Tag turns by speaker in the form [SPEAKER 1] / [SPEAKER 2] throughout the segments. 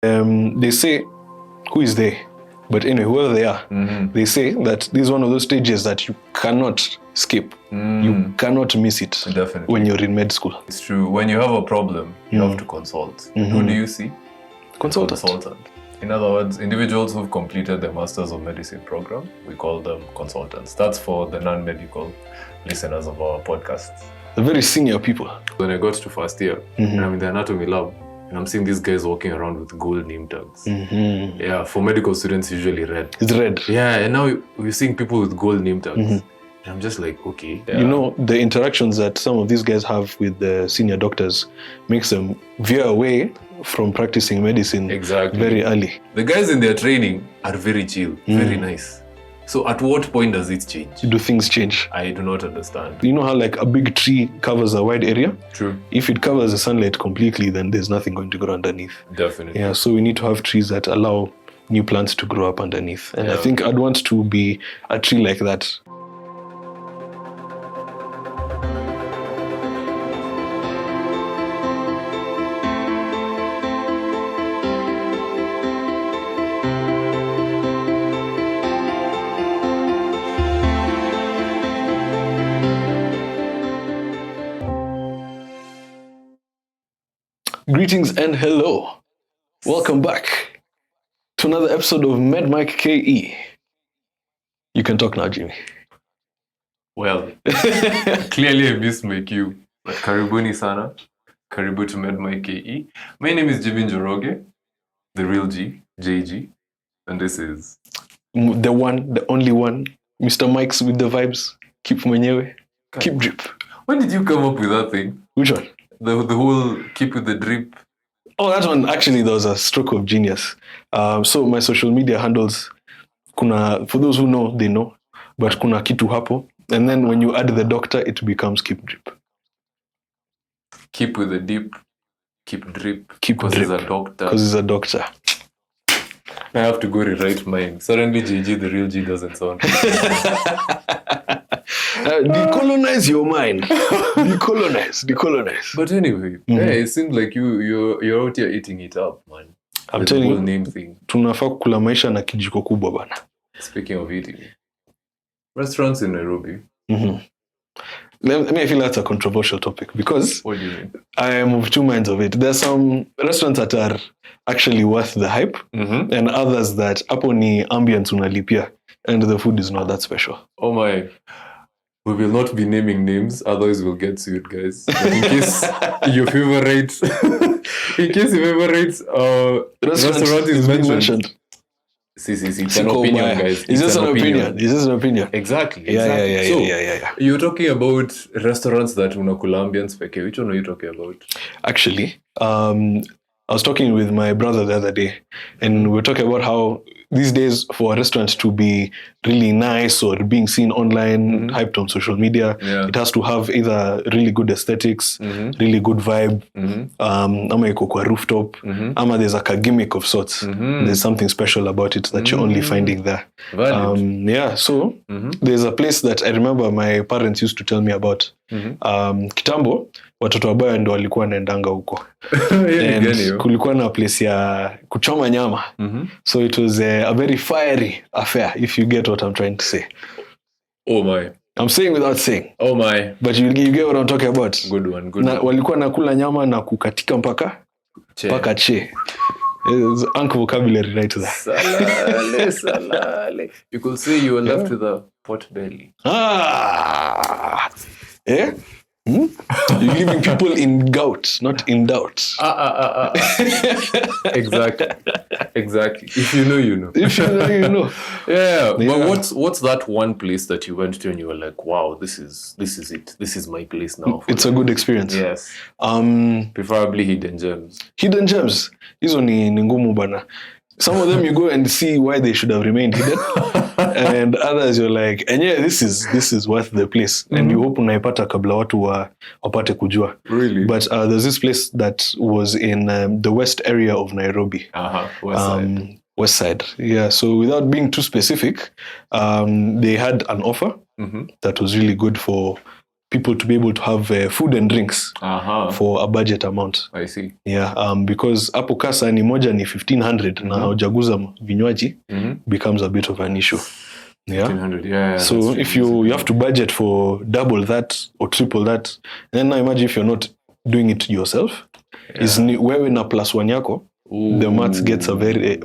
[SPEAKER 1] They say, who is they? But anyway, whoever they are, they say that this is one of those stages that you cannot skip. You cannot miss it.
[SPEAKER 2] Definitely.
[SPEAKER 1] When you're in med school.
[SPEAKER 2] It's true. When you have a problem, you have to consult. Who do you see?
[SPEAKER 1] Consultant.
[SPEAKER 2] In other words, individuals who've completed the Masters of Medicine program, we call them consultants. That's for the non-medical listeners of our podcasts.
[SPEAKER 1] They're very senior people.
[SPEAKER 2] When I got to first year, and I'm in the anatomy lab, and I'm seeing these guys walking around with gold name tags. Yeah, for medical students, usually red.
[SPEAKER 1] It's red.
[SPEAKER 2] Yeah, and now we're seeing people with gold name tags. And I'm just like, okay. Yeah.
[SPEAKER 1] You know, the interactions that some of these guys have with the senior doctors makes them veer away from practicing medicine very early.
[SPEAKER 2] The guys in their training are very chill, very nice. So at what point does it change?
[SPEAKER 1] Do things change?
[SPEAKER 2] I do not understand.
[SPEAKER 1] You know how like a big tree covers a wide area?
[SPEAKER 2] True.
[SPEAKER 1] If it covers the sunlight completely, then there's nothing going to grow underneath.
[SPEAKER 2] Definitely.
[SPEAKER 1] Yeah, so we need to have trees that allow new plants to grow up underneath. And I think I'd want to be a tree like that. Greetings and hello. Welcome back to another episode of MedMic KE. You can talk now, Jimmy.
[SPEAKER 2] Well, clearly I missed my cue. But karibuni sana. Karibu to MedMic KE. My name is Jimmy Njoroge, the real G, JG. And this is...
[SPEAKER 1] The one, the only one, Mr. Mike's with the vibes. Keep mwenyewe. Keep drip.
[SPEAKER 2] When did you come up with that thing?
[SPEAKER 1] Which one?
[SPEAKER 2] The whole keep with the drip.
[SPEAKER 1] Oh, that one, actually, that was a stroke of genius. So my social media handles, kuna, for those who know, they know, but kuna kitu hapo. And then when you add the doctor, it becomes keep drip.
[SPEAKER 2] Keep with the dip, keep drip.
[SPEAKER 1] Keep drip.
[SPEAKER 2] Because he's a doctor.
[SPEAKER 1] Because he's a doctor.
[SPEAKER 2] I have to go rewrite mine. Suddenly JG, the real G, doesn't sound.
[SPEAKER 1] Decolonize your mind. Decolonize.
[SPEAKER 2] But anyway, it seems like you're out here eating it up, man.
[SPEAKER 1] I'm telling you,
[SPEAKER 2] the whole name thing.
[SPEAKER 1] Tunafaa kula maisha na kijiko kubwa bana.
[SPEAKER 2] Speaking of eating, restaurants in Nairobi.
[SPEAKER 1] I feel that's a controversial topic because
[SPEAKER 2] what do you mean?
[SPEAKER 1] I am of two minds of it. There's some restaurants that are actually worth the hype, and others that hapo ni ambience unalipia and the food is not that special.
[SPEAKER 2] Oh my. We will not be naming names, otherwise we'll get sued, guys. But in case your favorite restaurant is mentioned. It's an opinion, guys.
[SPEAKER 1] It's just an opinion.
[SPEAKER 2] Exactly.
[SPEAKER 1] Yeah.
[SPEAKER 2] You're talking about restaurants that unakula ambience peke. Which one are you talking about?
[SPEAKER 1] Actually, I was talking with my brother the other day, and we were talking about how these days for a restaurant to be really nice or being seen online, hyped on social media, it has to have either really good aesthetics, really good vibe, ama iko kwa rooftop, ama there's like a gimmick of sorts. There's something special about it that you're only finding there. So there's a place that I remember my parents used to tell me about. Kitambo, watoto wabaya ndo walikuwa naendanga huko. And kulikuwa na place ya kuchoma nyama. So it was a very fiery affair, if you get what I'm trying to say.
[SPEAKER 2] Oh my.
[SPEAKER 1] I'm saying without saying.
[SPEAKER 2] Oh my.
[SPEAKER 1] But you get what I'm talking about.
[SPEAKER 2] Good one.
[SPEAKER 1] Walikuwa nakula nyama na kukatika mpaka che. It's uncle vocabulary right there.
[SPEAKER 2] Salale. You could say you were left with a pot belly.
[SPEAKER 1] Eh? You're leaving people in gout, not in doubt.
[SPEAKER 2] Exactly. If you know, you know. Yeah. But what's that one place that you went to and you were like, wow, this is it. This is my place now.
[SPEAKER 1] It's a good experience.
[SPEAKER 2] Yes. Preferably hidden gems.
[SPEAKER 1] Hidden gems. Hizo ni ngumu bana. Some of them you go and see why they should have remained hidden. And others you're like, and yeah, this is worth the place. And you hope unaipata kabla watu wapate kujua.
[SPEAKER 2] Really?
[SPEAKER 1] But there's this place that was in the west area of Nairobi. West side. Yeah. So without being too specific, they had an offer that was really good for people to be able to have food and drinks for a budget amount.
[SPEAKER 2] I see.
[SPEAKER 1] Yeah, because hapo kasa ni moja ni 1500 na hujaguza vinywaji becomes a bit of an issue. Yeah.
[SPEAKER 2] 1500. Yeah.
[SPEAKER 1] So if you have to budget for double that or triple that, then now imagine if you're not doing it yourself. Is wewe na plus one yako. The maths gets a very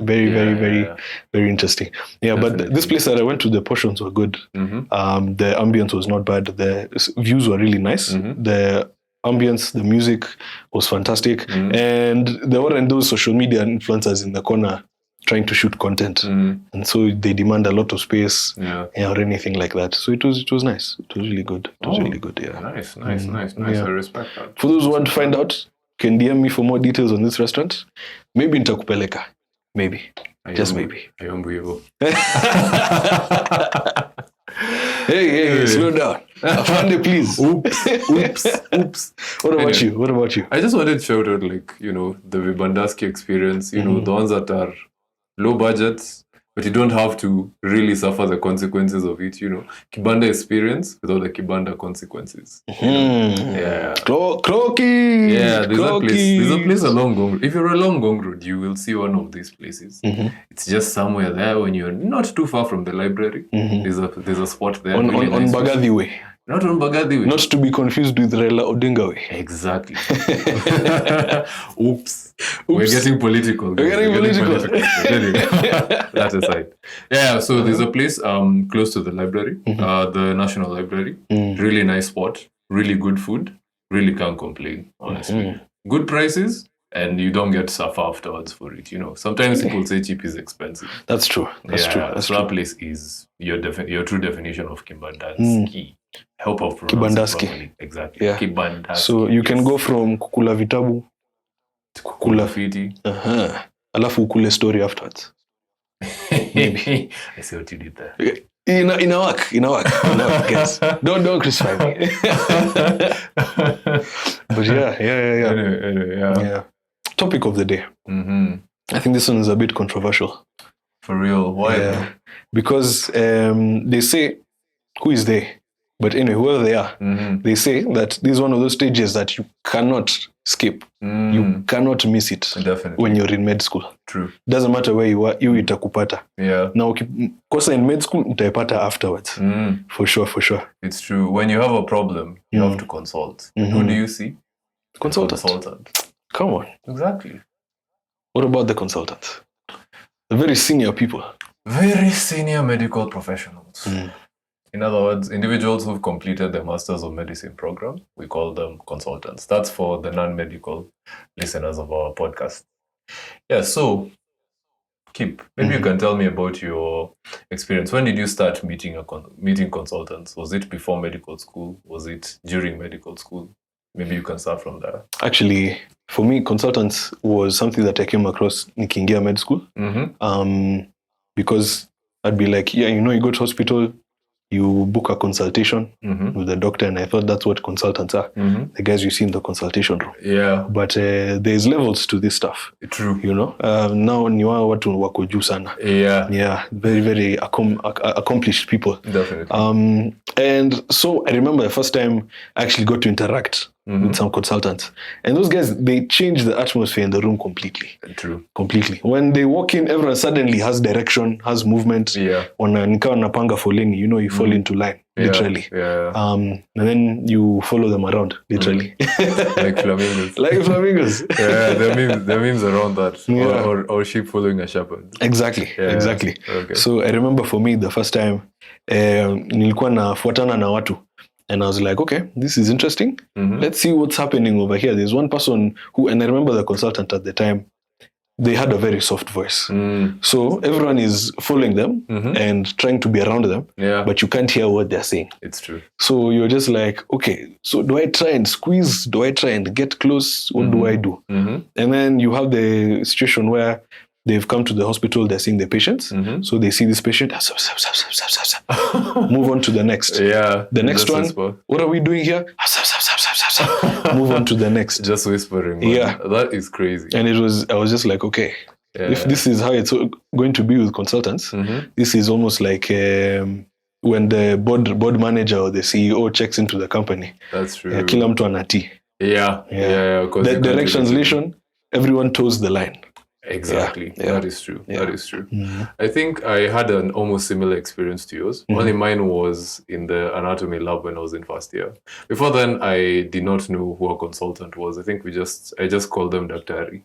[SPEAKER 1] interesting. Yeah, definitely. But this place that I went to, the portions were good. The ambience was not bad. The views were really nice. The ambience, the music was fantastic. And there weren't those social media influencers in the corner trying to shoot content. And so they demand a lot of space or anything like that. So it was nice. It was really good. It was really good, yeah.
[SPEAKER 2] Nice. I respect that.
[SPEAKER 1] For those who want to find out, can DM me for more details on this restaurant. Maybe nitakupeleka. Maybe. Just maybe. Hey, slow down. Afande, please.
[SPEAKER 2] Oops.
[SPEAKER 1] What about you?
[SPEAKER 2] I just wanted to shout out, the Vibandaski experience, the ones that are low budgets, but you don't have to really suffer the consequences of it, Kibanda experience without the Kibanda consequences. Yeah.
[SPEAKER 1] Croaky!
[SPEAKER 2] Yeah, there's a place along Gong Road. If you're along Gong Road, you will see one of these places. It's just somewhere there when you're not too far from the library. There's a spot there.
[SPEAKER 1] On Bagadi Way.
[SPEAKER 2] Not on Bagadi Way.
[SPEAKER 1] Not to be confused with Raila Odinga Way.
[SPEAKER 2] Exactly. Oops. We're getting political. That aside. Yeah, so there's a place close to the library, the National Library. Really nice spot. Really good food. Really can't complain, honestly. Good prices, and you don't get suffer afterwards for it. Sometimes people say cheap is expensive.
[SPEAKER 1] That's true. That's true.
[SPEAKER 2] That place is your true definition of Kimbandaski. Help of
[SPEAKER 1] Kibandaski.
[SPEAKER 2] Exactly.
[SPEAKER 1] Yeah.
[SPEAKER 2] Kibandaski.
[SPEAKER 1] So you can go from kukula vitabu
[SPEAKER 2] to kukula fiti.
[SPEAKER 1] Alafu ukule story afterwards. Maybe.
[SPEAKER 2] I see what you did there.
[SPEAKER 1] In a work, guys. Don't crucify me. But yeah.
[SPEAKER 2] Anyway,
[SPEAKER 1] yeah. Topic of the day. I think this one is a bit controversial.
[SPEAKER 2] For real? Why?
[SPEAKER 1] Yeah. Because they say, who is they? But anyway, whoever they are, they say that this is one of those stages that you cannot skip. You cannot miss it.
[SPEAKER 2] Definitely.
[SPEAKER 1] When you're in med school.
[SPEAKER 2] True.
[SPEAKER 1] Doesn't matter where you are, you itakupata.
[SPEAKER 2] Yeah.
[SPEAKER 1] Now, kosa in med school, utaipata afterwards. For sure.
[SPEAKER 2] It's true. When you have a problem, you have to consult. Who do you see?
[SPEAKER 1] Consultant. Come on.
[SPEAKER 2] Exactly.
[SPEAKER 1] What about the consultants? The very senior people.
[SPEAKER 2] Very senior medical professionals. In other words, individuals who've completed the Masters of Medicine program, we call them consultants. That's for the non-medical listeners of our podcast. Yeah, so, Kip, maybe you can tell me about your experience. When did you start meeting consultants? Was it before medical school? Was it during medical school? Maybe you can start from there.
[SPEAKER 1] Actually, for me, consultants was something that I came across nikiingia med school. Because I'd be like, you go to hospital, you book a consultation with the doctor, and I thought that's what consultants are. The guys you see in the consultation room.
[SPEAKER 2] Yeah.
[SPEAKER 1] But there's levels to this stuff.
[SPEAKER 2] True.
[SPEAKER 1] Now ni watu wako juu sana. Yeah. Very, very accomplished people.
[SPEAKER 2] Definitely.
[SPEAKER 1] And so I remember the first time I actually got to interact with some consultants. And those guys, they change the atmosphere in the room completely.
[SPEAKER 2] True.
[SPEAKER 1] Completely. When they walk in, everyone suddenly has direction, has movement.
[SPEAKER 2] Yeah.
[SPEAKER 1] Nikawa napanga foleni, you fall into line, literally.
[SPEAKER 2] Yeah.
[SPEAKER 1] And then you follow them around, literally.
[SPEAKER 2] Like flamingos.
[SPEAKER 1] Yeah,
[SPEAKER 2] there are memes around that.
[SPEAKER 1] Yeah.
[SPEAKER 2] Or sheep following a shepherd.
[SPEAKER 1] Exactly.
[SPEAKER 2] Okay.
[SPEAKER 1] So I remember for me, the first time, nilikuwa nafuatana na watu. And I was like, okay, this is interesting. Let's see what's happening over here. There's one person who, and I remember the consultant at the time, they had a very soft voice. So everyone is following them and trying to be around them, but you can't hear what they're saying.
[SPEAKER 2] It's true.
[SPEAKER 1] So you're just like, okay, so do I try and squeeze? Do I try and get close? What do I do? And then you have the situation where they've come to the hospital, they're seeing the patients. So they see this patient, move on to the next.
[SPEAKER 2] Yeah.
[SPEAKER 1] The next one, what are we doing here? Move on to the next.
[SPEAKER 2] Just whispering. Man.
[SPEAKER 1] Yeah.
[SPEAKER 2] That is crazy.
[SPEAKER 1] And I was just like, okay, if this is how it's going to be with consultants, this is almost like when the board manager or the CEO checks into the company.
[SPEAKER 2] That's true.
[SPEAKER 1] Kila mtu anatii.
[SPEAKER 2] Yeah.
[SPEAKER 1] The direct translation, everyone toes the line.
[SPEAKER 2] Exactly.
[SPEAKER 1] Yeah.
[SPEAKER 2] That is true.
[SPEAKER 1] Yeah.
[SPEAKER 2] That is true.
[SPEAKER 1] Mm-hmm.
[SPEAKER 2] I think I had an almost similar experience to yours.
[SPEAKER 1] Mm-hmm.
[SPEAKER 2] Only mine was in the anatomy lab when I was in first year. Before then, I did not know who a consultant was. I think I just called them Daktari.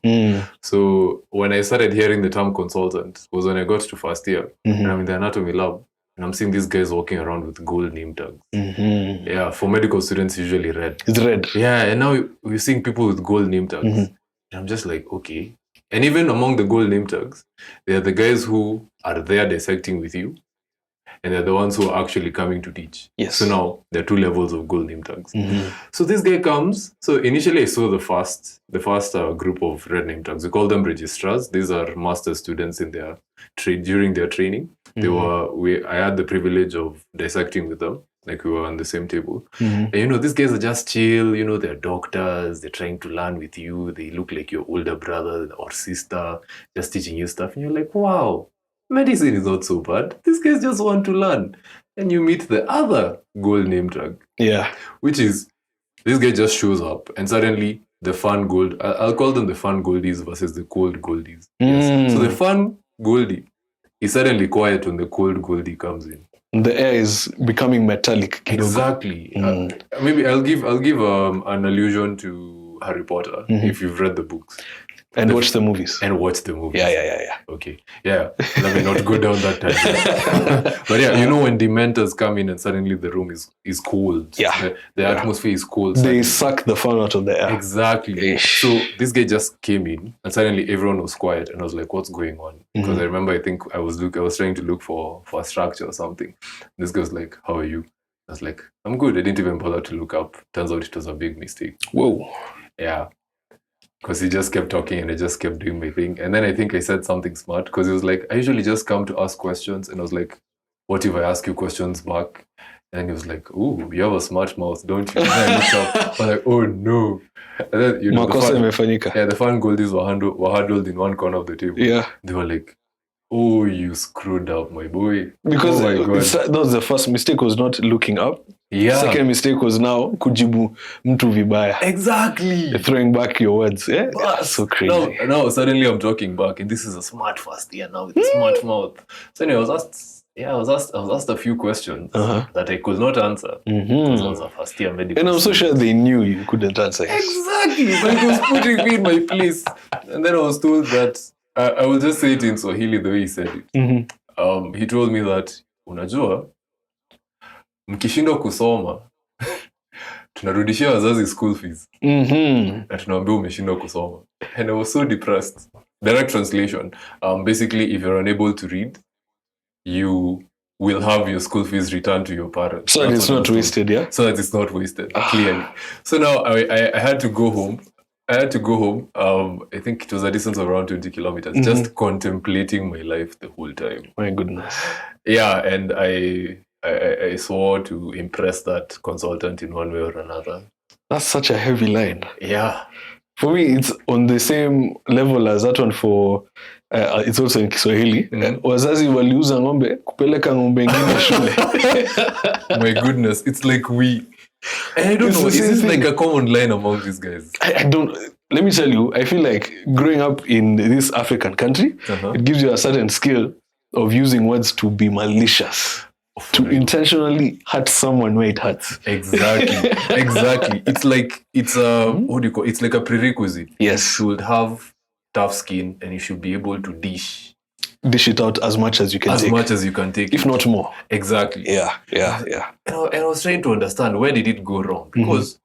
[SPEAKER 2] So when I started hearing the term consultant was when I got to first year, and I'm in the anatomy lab, and I'm seeing these guys walking around with gold name tags. Yeah, for medical students, usually red.
[SPEAKER 1] It's red.
[SPEAKER 2] Yeah, and now we're seeing people with gold name tags. And I'm just like, okay. And even among the gold name tags, they are the guys who are there dissecting with you, and they're the ones who are actually coming to teach.
[SPEAKER 1] Yes.
[SPEAKER 2] So now there are two levels of gold name tags. So this guy comes. So initially I saw the first group of red name tags. We call them registrars. These are master students in their during their training. I had the privilege of dissecting with them. Like we were on the same table. And these guys are just chill, they're doctors, they're trying to learn with you. They look like your older brother or sister, just teaching you stuff. And you're like, wow, medicine is not so bad. These guys just want to learn. And you meet the other gold name tag. Yeah. Which is, this guy just shows up and suddenly the fun gold, I'll call them the fun goldies versus the cold goldies. Yes. So the fun goldie is suddenly quiet when the cold goldie comes in.
[SPEAKER 1] The air is becoming metallic.
[SPEAKER 2] Exactly. Maybe I'll give an allusion to Harry Potter if you've read the books.
[SPEAKER 1] And watch the movies.
[SPEAKER 2] Yeah. Okay. Yeah. Let me not go down that time. But yeah, when Dementors come in and suddenly the room is cold. Yeah. The atmosphere is cold.
[SPEAKER 1] They suck the fun out of the air.
[SPEAKER 2] Exactly. So this guy just came in and suddenly everyone was quiet and I was like, what's going on? Because I remember, I think I was trying to look for a structure or something. This guy was like, how are you? I was like, I'm good. I didn't even bother to look up. Turns out it was a big mistake.
[SPEAKER 1] Whoa.
[SPEAKER 2] Yeah. Because he just kept talking and I just kept doing my thing. And then I think I said something smart because he was like, I usually just come to ask questions. And I was like, what if I ask you questions back? And he was like, ooh, you have a smart mouth, don't you? And I looked up. I was like, oh no. And then, the fun goldies were huddled in one corner of the table. Yeah. They were like, oh, you screwed up, my boy.
[SPEAKER 1] Because that was the first mistake, was not looking up. Yeah. Second mistake was now kujibu mtu vibaya.
[SPEAKER 2] Exactly.
[SPEAKER 1] Throwing back your words. Yeah. That's so crazy.
[SPEAKER 2] Now suddenly I'm talking back, and this is a smart first year now with a smart mouth. So anyway, I was asked a few questions that I could not answer because I was a first year medical.
[SPEAKER 1] And I'm so sure they knew you couldn't answer.
[SPEAKER 2] Exactly. But it was putting me in my place. And then I was told that I will just say it in Swahili the way he said it. He told me that unajua mkishindwa kusoma tunarudishia wazazi school fees na tunaambia umeshindwa kusoma. And I was so depressed. Direct translation, basically if you're unable to read, you will have your school fees returned to your parents.
[SPEAKER 1] So that it's not wasted, yeah?
[SPEAKER 2] So that it's not wasted, clearly. So now I had to go home. I think it was a distance of around 20 kilometers, just contemplating my life the whole time.
[SPEAKER 1] My goodness.
[SPEAKER 2] Yeah, and I swore to impress that consultant in one way or another.
[SPEAKER 1] That's such a heavy line.
[SPEAKER 2] Yeah.
[SPEAKER 1] For me, it's on the same level as that one for, it's also in Kiswahili. Wazazi waliuza ng'ombe, kupeleka ng'ombe ingine shule.
[SPEAKER 2] My goodness, it's like I don't know, is this like a common line among these guys?
[SPEAKER 1] I don't, let me tell you, I feel like growing up in this African country, it gives you a certain skill of using words to be malicious. To intentionally hurt someone where it hurts. Exactly.
[SPEAKER 2] It's like it's like a prerequisite.
[SPEAKER 1] Yes.
[SPEAKER 2] You should have tough skin and you should be able to dish
[SPEAKER 1] it out as much as you can take. If not more.
[SPEAKER 2] Exactly.
[SPEAKER 1] Yeah.
[SPEAKER 2] And I was trying to understand, where did it go wrong? Because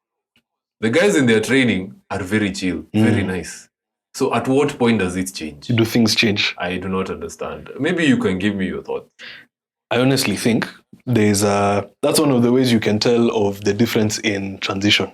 [SPEAKER 2] the guys in their training are very chill, very nice. So at what point does it change?
[SPEAKER 1] Do things change?
[SPEAKER 2] I do not understand. Maybe you can give me your thoughts.
[SPEAKER 1] I honestly think that's one of the ways you can tell of the difference in transition.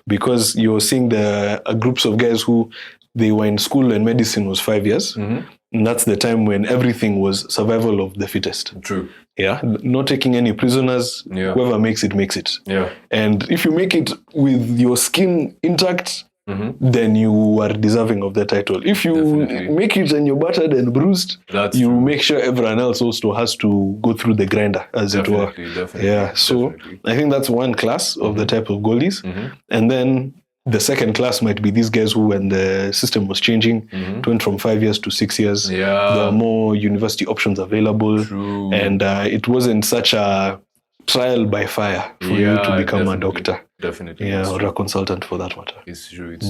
[SPEAKER 1] Because you're seeing the groups of guys who they were in school and medicine was 5 years. And that's the time when everything was survival of the fittest.
[SPEAKER 2] True.
[SPEAKER 1] Yeah. Not taking any prisoners. Yeah. Whoever makes it, makes it.
[SPEAKER 2] Yeah.
[SPEAKER 1] And if you make it with your skin intact, then you are deserving of the title. If you
[SPEAKER 2] Definitely.
[SPEAKER 1] make it and you're battered and bruised,
[SPEAKER 2] That's
[SPEAKER 1] you
[SPEAKER 2] true.
[SPEAKER 1] make sure everyone else also has to go through the grinder, as it were.
[SPEAKER 2] Definitely.
[SPEAKER 1] Yeah. So
[SPEAKER 2] definitely.
[SPEAKER 1] I think that's one class of the type of goalies. And then the second class might be these guys who, when the system was changing, it went from 5 years to 6 years.
[SPEAKER 2] Yeah.
[SPEAKER 1] There are more university options available.
[SPEAKER 2] True.
[SPEAKER 1] And it wasn't such a trial by fire for you to become a doctor.
[SPEAKER 2] Definitely.
[SPEAKER 1] Yeah, or a consultant for that matter.
[SPEAKER 2] It's true. It's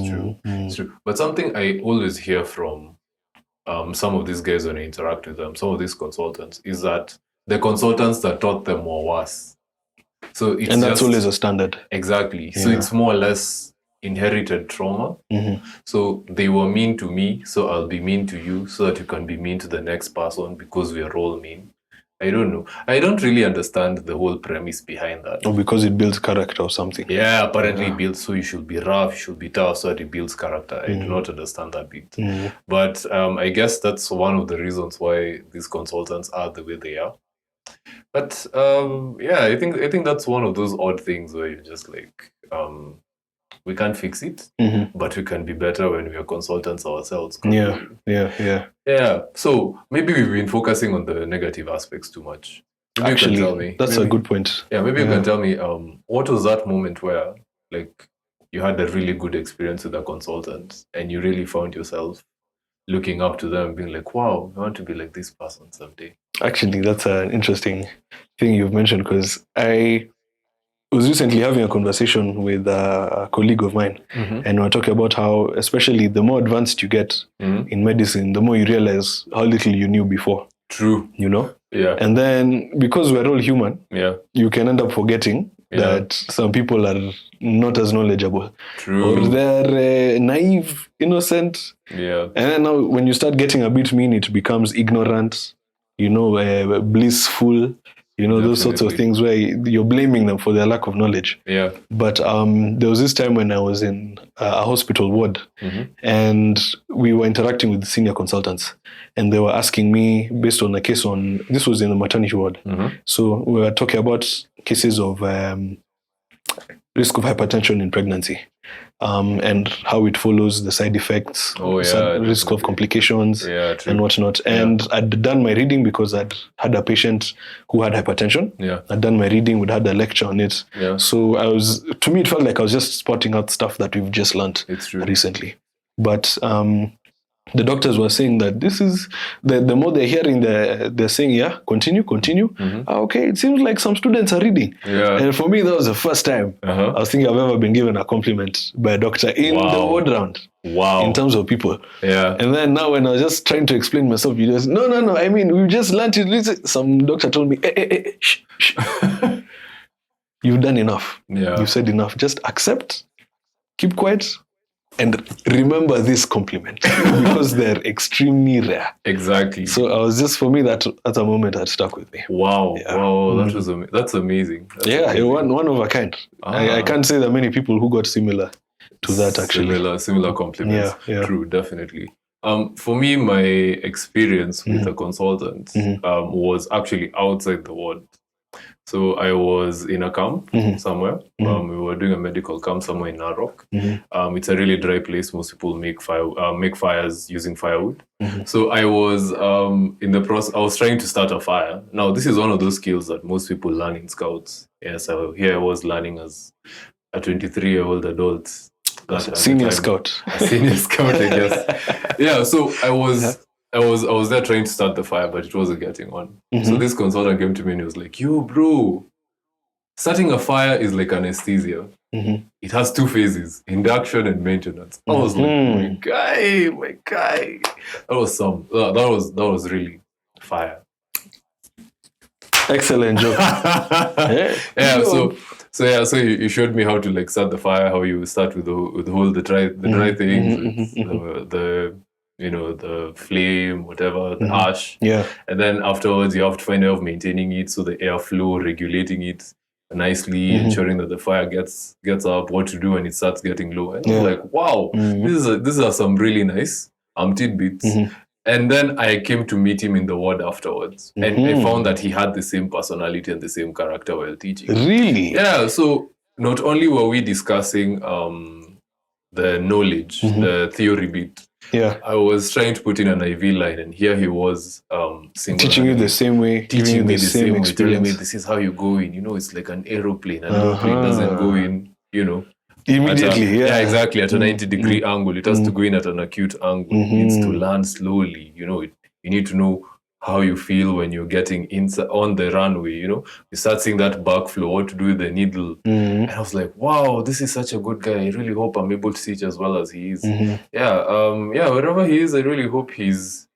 [SPEAKER 2] true. But something I always hear from some of these guys when I interact with them, some of these consultants, is that the consultants that taught them were worse. So it's
[SPEAKER 1] and that's always a standard.
[SPEAKER 2] Exactly. So it's more or less inherited trauma. So they were mean to me, so I'll be mean to you, so that you can be mean to the next person because we are all mean. I don't know. I don't really understand the whole premise behind that.
[SPEAKER 1] Or because it builds character or something.
[SPEAKER 2] Yeah, apparently it builds, so you should be rough, you should be tough, so that it builds character. I do not understand that bit. But I guess that's one of the reasons why these consultants are the way they are. But yeah, I think that's one of those odd things where you're just like, we can't fix it, but we can be better when we are consultants ourselves. Yeah. So maybe we've been focusing on the negative aspects too much. Maybe
[SPEAKER 1] Actually,
[SPEAKER 2] you can tell me,
[SPEAKER 1] that's a good point.
[SPEAKER 2] Yeah, maybe you can tell me, what was that moment where, like, you had a really good experience with a consultant and you really found yourself looking up to them, being like, wow, I want to be like this person someday.
[SPEAKER 1] Actually, that's an interesting thing you've mentioned, because I was recently having a conversation with a colleague of mine, and we were talking about how, especially the more advanced you get in medicine, the more you realize how little you knew before.
[SPEAKER 2] True.
[SPEAKER 1] You know?
[SPEAKER 2] Yeah.
[SPEAKER 1] And then, because we're all human, you can end up forgetting that some people are not as knowledgeable.
[SPEAKER 2] True.
[SPEAKER 1] Or they're naive, innocent.
[SPEAKER 2] Yeah.
[SPEAKER 1] And then now, when you start getting a bit mean, it becomes ignorant, blissful, those sorts of things where you're blaming them for their lack of knowledge.
[SPEAKER 2] Yeah.
[SPEAKER 1] But there was this time when I was in a hospital ward, and we were interacting with the senior consultants, and they were asking me, based on a case this was in the maternity ward. So we were talking about cases of risk of hypertension in pregnancy, and how it follows, the side effects, risk of complications, and whatnot. And I'd done my reading because I'd had a patient who had hypertension. I'd done my reading, we'd had a lecture on it. So to me, it felt like I was just spotting out stuff that we've just learned recently. But the doctors were saying that this is, the more they're hearing, they're saying, continue. Okay, it seems like some students are reading. And for me, that was the first time I was thinking I've ever been given a compliment by a doctor in the ward round.
[SPEAKER 2] Wow.
[SPEAKER 1] In terms of people.
[SPEAKER 2] Yeah.
[SPEAKER 1] And then now when I was just trying to explain myself, you just, no, I mean, we've just learned it. Some doctor told me, shh. You've done enough. You've said enough. Just accept, keep quiet, and remember this compliment, because they're extremely rare.
[SPEAKER 2] Exactly.
[SPEAKER 1] So I was just, for me, that at a moment had stuck with me.
[SPEAKER 2] Wow. That's amazing.
[SPEAKER 1] One of a kind. I can't say that many people who got similar to that, actually.
[SPEAKER 2] Similar compliments.
[SPEAKER 1] Yeah.
[SPEAKER 2] True, definitely. For me, my experience with a consultant was actually outside the ward. So I was in a camp somewhere. We were doing a medical camp somewhere in Narok. It's a really dry place. Most people make fires using firewood. So I was in the process. I was trying to start a fire. Now, this is one of those skills that most people learn in scouts. So here I was learning as a 23-year-old adult.
[SPEAKER 1] Senior scout.
[SPEAKER 2] A senior scout, I guess. Yeah. So I was there trying to start the fire, but it wasn't getting on. So this consultant came to me and he was like, yo, bro, starting a fire is like anesthesia. It has 2 phases, induction and maintenance. I was like, my guy. That was really fire.
[SPEAKER 1] Excellent job.
[SPEAKER 2] So you showed me how to like start the fire, how you start with the dry things, the flame, whatever, the ash. And then afterwards you have to find a way of maintaining it, so the airflow, regulating it nicely, ensuring that the fire gets up, what to do when it starts getting low. And I was like, wow, these are some really nice tidbits. And then I came to meet him in the ward afterwards. And I found that he had the same personality and the same character while teaching.
[SPEAKER 1] Really?
[SPEAKER 2] Yeah, so not only were we discussing the knowledge, the theory bit.
[SPEAKER 1] Yeah.
[SPEAKER 2] I was trying to put in an IV line, and here he was
[SPEAKER 1] Teaching you the same way,
[SPEAKER 2] teaching me the same way, telling me
[SPEAKER 1] experience.
[SPEAKER 2] this is how you go in. It's like an aeroplane. An aeroplane doesn't go in,
[SPEAKER 1] Immediately,
[SPEAKER 2] yeah, exactly. At a 90-degree angle, it has to go in at an acute angle. It needs to land slowly. You need to know how you feel when you're getting inside on the runway. You start seeing that backflow, what to do with the needle. And I was like, wow, this is such a good guy. I really hope I'm able to teach as well as he is. Wherever he is, I really hope he's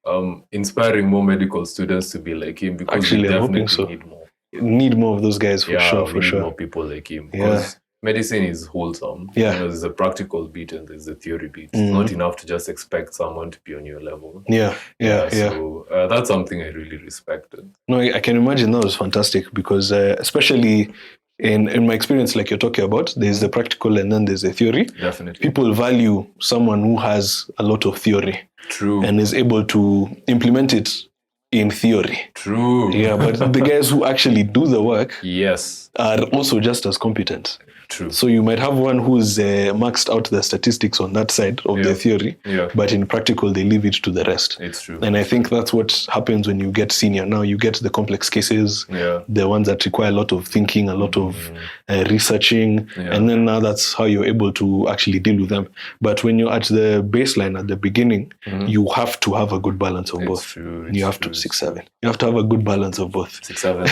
[SPEAKER 2] inspiring more medical students to be like him, because
[SPEAKER 1] Actually,
[SPEAKER 2] we
[SPEAKER 1] I'm hoping
[SPEAKER 2] definitely
[SPEAKER 1] so. Need more of those guys for sure.
[SPEAKER 2] We need more people like him.
[SPEAKER 1] Yeah.
[SPEAKER 2] Medicine is wholesome.
[SPEAKER 1] Yeah.
[SPEAKER 2] There's a practical bit and there's a theory bit. It's not enough to just expect someone to be on your level.
[SPEAKER 1] Yeah.
[SPEAKER 2] So that's something I really respected.
[SPEAKER 1] No, I can imagine that was fantastic, because especially in my experience, like you're talking about, there's the practical and then there's the theory.
[SPEAKER 2] Definitely.
[SPEAKER 1] People value someone who has a lot of theory.
[SPEAKER 2] True.
[SPEAKER 1] And is able to implement it in theory.
[SPEAKER 2] True.
[SPEAKER 1] Yeah, but the guys who actually do the work,
[SPEAKER 2] yes,
[SPEAKER 1] are also just as competent.
[SPEAKER 2] True.
[SPEAKER 1] So you might have one who's maxed out the statistics on that side of the theory, but in practical, they leave it to the rest.
[SPEAKER 2] It's true.
[SPEAKER 1] And I think that's what happens when you get senior. Now you get the complex cases, the ones that require a lot of thinking, a lot of researching, and then now that's how you're able to actually deal with them. But when you're at the baseline, at the beginning, you have to have a good balance of both.
[SPEAKER 2] True.
[SPEAKER 1] You have to 6-7. You have to have a good balance of both.
[SPEAKER 2] 6-7.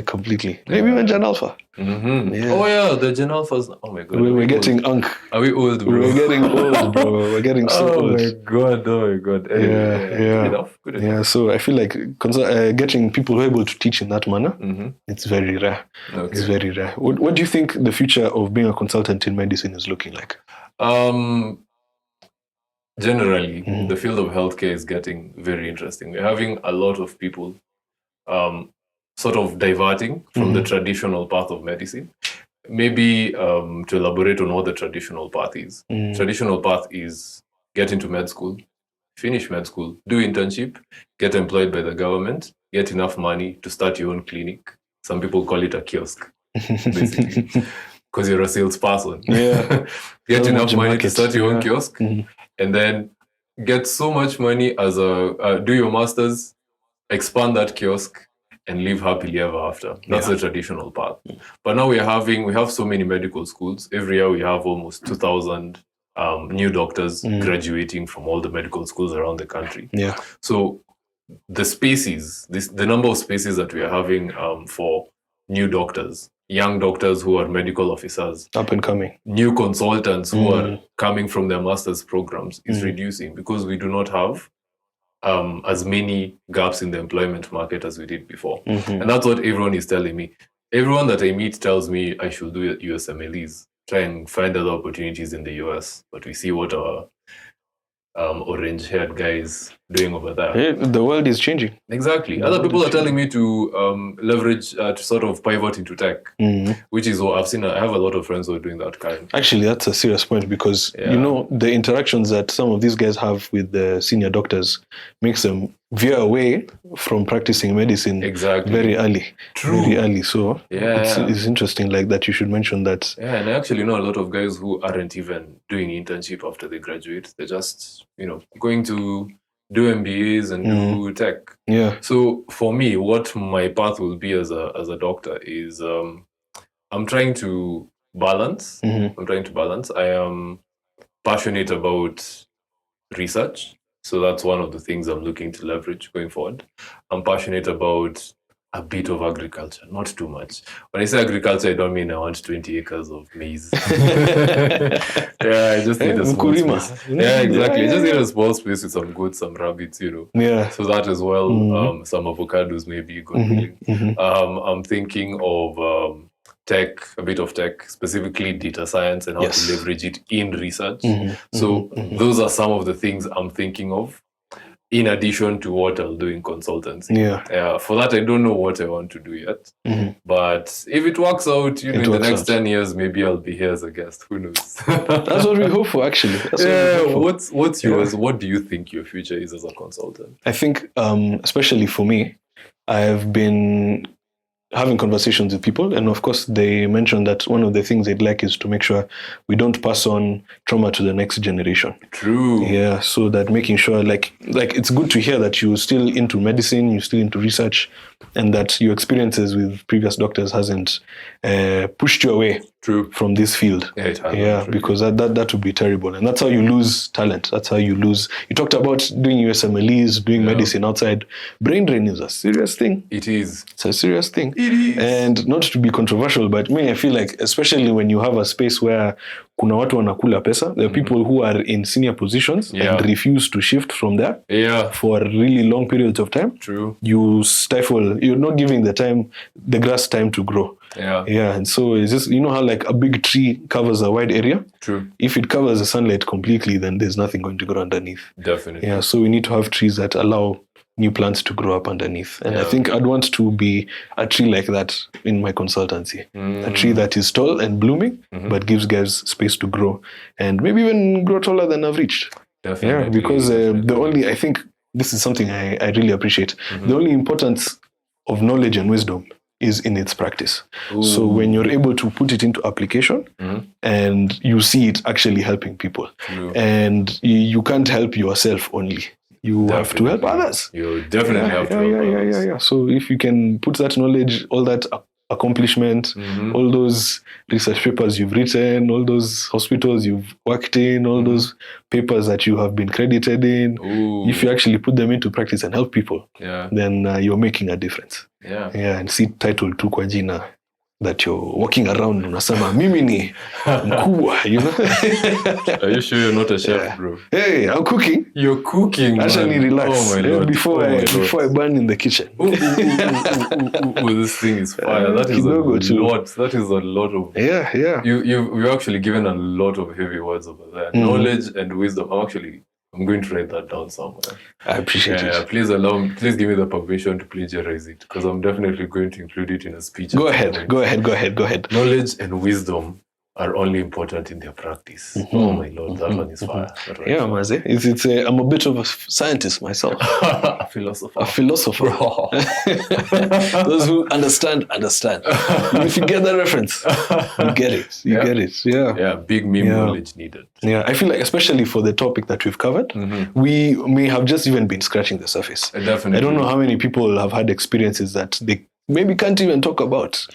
[SPEAKER 1] Completely. Maybe even Gen Alpha.
[SPEAKER 2] Oh yeah, the Gen Alphas. Oh my god.
[SPEAKER 1] We're getting unk.
[SPEAKER 2] Are we old, bro?
[SPEAKER 1] We're getting old, bro. We're getting so old.
[SPEAKER 2] Oh my god. Good enough.
[SPEAKER 1] Yeah, so I feel like getting people who are able to teach in that manner, it's very rare.
[SPEAKER 2] Okay.
[SPEAKER 1] It's very rare. What do you think the future of being a consultant in medicine is looking like?
[SPEAKER 2] Generally, the field of healthcare is getting very interesting. We're having a lot of people sort of diverting from the traditional path of medicine. Maybe to elaborate on what the traditional path is. Traditional path is get into med school, finish med school, do internship, get employed by the government, get enough money to start your own clinic. Some people call it a kiosk, basically, because you're a salesperson.
[SPEAKER 1] Yeah.
[SPEAKER 2] Get enough money to start your own kiosk, and then get so much money as do your masters, expand that kiosk, and live happily ever after. That's the traditional path. But now we have so many medical schools. Every year we have almost 2,000 new doctors graduating from all the medical schools around the country.
[SPEAKER 1] Yeah.
[SPEAKER 2] So the spaces, the number of spaces that we are having for new doctors, young doctors who are medical officers,
[SPEAKER 1] up and coming,
[SPEAKER 2] new consultants who are coming from their master's programs is reducing, because we do not have as many gaps in the employment market as we did before. And that's what everyone is telling me. Everyone that I meet tells me I should do USMLEs, try and find other opportunities in the US. But we see what our orange-haired guys doing over there.
[SPEAKER 1] The world is changing.
[SPEAKER 2] Exactly. Other people are telling me to leverage, to sort of pivot into tech, which is what I've seen. I have a lot of friends who are doing that kind.
[SPEAKER 1] Actually, that's a serious point, because, the interactions that some of these guys have with the senior doctors makes them veer away from practicing medicine very early.
[SPEAKER 2] True.
[SPEAKER 1] Very early. So it's interesting like that you should mention that.
[SPEAKER 2] Yeah, and I actually know a lot of guys who aren't even doing internship after they graduate. They're just, going to do MBAs and do tech.
[SPEAKER 1] Yeah.
[SPEAKER 2] So for me, what my path will be as a doctor is I'm trying to balance. I am passionate about research. So that's one of the things I'm looking to leverage going forward. I'm passionate about a bit of agriculture, not too much. When I say agriculture, I don't mean I want 20 acres of maize. I just need a small space. Yeah, exactly. I just need a small space with some goats, some rabbits,
[SPEAKER 1] Yeah.
[SPEAKER 2] So that as well, some avocados maybe, God willing. I'm thinking of tech, a bit of tech, specifically data science and how to leverage it in research. So those are some of the things I'm thinking of, in addition to what I'll do in consultancy. For that, I don't know what I want to do yet. But if it works out, in the next 10 years, maybe I'll be here as a guest. Who knows?
[SPEAKER 1] That's what we hope for, actually.
[SPEAKER 2] What's yours? What do you think your future is as a consultant?
[SPEAKER 1] I think, especially for me, I have been having conversations with people. And of course, they mentioned that one of the things they'd like is to make sure we don't pass on trauma to the next generation.
[SPEAKER 2] True.
[SPEAKER 1] Yeah, so that making sure, like it's good to hear that you're still into medicine, you're still into research, and that your experiences with previous doctors hasn't pushed you away from this field.
[SPEAKER 2] Yeah, it has.
[SPEAKER 1] Yeah, because that would be terrible. And that's how you lose talent. That's how you lose. You talked about doing USMLEs, doing medicine outside. Brain drain is a serious thing.
[SPEAKER 2] It is.
[SPEAKER 1] It's a serious thing.
[SPEAKER 2] It is.
[SPEAKER 1] And not to be controversial, but me, I feel like, especially when you have a space where kuna watu wanakula pesa, there are people who are in senior positions and refuse to shift from there for really long periods of time.
[SPEAKER 2] True.
[SPEAKER 1] You stifle, you're not giving the grass time to grow. Yeah, and so it's just, you know how like a big tree covers a wide area?
[SPEAKER 2] True.
[SPEAKER 1] If it covers the sunlight completely, then there's nothing going to grow underneath.
[SPEAKER 2] Definitely.
[SPEAKER 1] Yeah, so we need to have trees that allow new plants to grow up underneath. And I think I'd want to be a tree like that in my consultancy. A tree that is tall and blooming, but gives guys space to grow. And maybe even grow taller than I've reached.
[SPEAKER 2] Definitely.
[SPEAKER 1] Yeah, because I think this is something I really appreciate. The only importance of knowledge and wisdom is in its practice. Ooh. So when you're able to put it into application and you see it actually helping people, and you can't help yourself only. You have to help others.
[SPEAKER 2] You definitely have to help others.
[SPEAKER 1] Yeah. So if you can put that knowledge, all that accomplishment, all those research papers you've written, all those hospitals you've worked in, all those papers that you have been credited in, if you actually put them into practice and help people, then you're making a difference. Yeah, and see title tu kwa jina that you're walking around unasema mimi ni mkubwa, you know.
[SPEAKER 2] Are you sure you're not a chef, bro?
[SPEAKER 1] Hey, I'm cooking.
[SPEAKER 2] You're cooking, man.
[SPEAKER 1] Actually, relax.
[SPEAKER 2] Oh my Lord.
[SPEAKER 1] Before I burn in the kitchen.
[SPEAKER 2] This thing is fire. That is a lot. That is a lot of...
[SPEAKER 1] Yeah.
[SPEAKER 2] You're actually given a lot of heavy words over there. Knowledge and wisdom. I'm going to write that down somewhere.
[SPEAKER 1] I appreciate it.
[SPEAKER 2] Please give me the permission to plagiarize it, because I'm definitely going to include it in a speech.
[SPEAKER 1] Go ahead.
[SPEAKER 2] Knowledge and wisdom are only important in their practice. Oh my Lord, that one is fire.
[SPEAKER 1] Yeah, Maze. I'm a bit of a scientist myself.
[SPEAKER 2] A philosopher.
[SPEAKER 1] Those who understand. If you get that reference, you get it. You get it.
[SPEAKER 2] Yeah, big meme knowledge needed.
[SPEAKER 1] Yeah, I feel like, especially for the topic that we've covered, we may have just even been scratching the surface.
[SPEAKER 2] Definitely.
[SPEAKER 1] I don't know how many people have had experiences that they maybe can't even talk about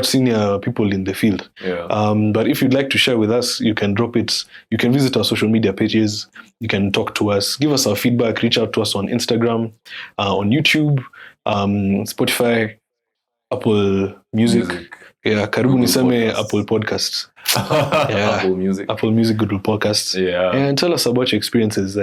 [SPEAKER 1] senior people in the field. But if you'd like to share with us, you can drop it. You can visit our social media pages. You can talk to us, give us our feedback, reach out to us on Instagram, on YouTube, Spotify, Apple Music. Yeah, karibu niseme Apple Podcasts. Apple Music, Google Podcasts. And tell us about your experiences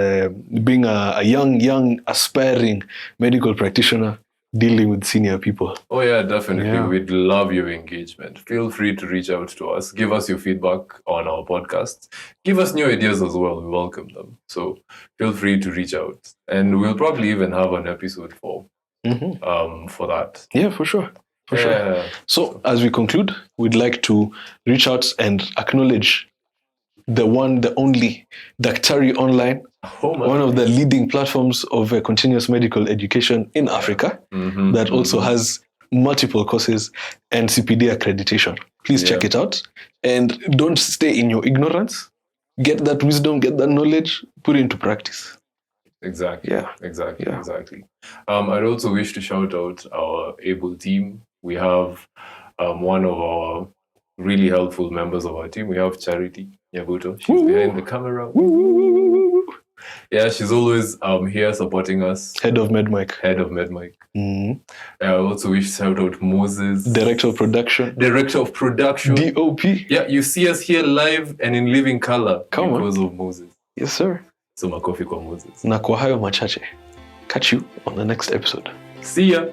[SPEAKER 1] being a young, aspiring medical practitioner dealing with senior people.
[SPEAKER 2] Oh yeah, definitely. We'd love your engagement. Feel free to reach out to us. Give us your feedback on our podcasts. Give us new ideas as well. We welcome them. So feel free to reach out. And we'll probably even have an episode for that.
[SPEAKER 1] Yeah, for sure. Sure. So as we conclude, we'd like to reach out and acknowledge the one, the only Daktari Online, one of the leading platforms of continuous medical education in Africa that also has multiple courses and CPD accreditation. Please check it out. And don't stay in your ignorance. Get that wisdom, get that knowledge, put it into practice.
[SPEAKER 2] Exactly. I'd also wish to shout out our able team. We have one of our really helpful members of our team. We have Charity Nyabuto. She's behind the camera. Yeah, she's always here supporting us.
[SPEAKER 1] Head of MedMic.
[SPEAKER 2] I also wish to shout out Moses.
[SPEAKER 1] Director of Production. DOP.
[SPEAKER 2] Yeah, you see us here live and in living color because of Moses.
[SPEAKER 1] Yes, sir.
[SPEAKER 2] So makofi kwa Moses.
[SPEAKER 1] Na kwa hayo machache. Catch you on the next episode.
[SPEAKER 2] See ya.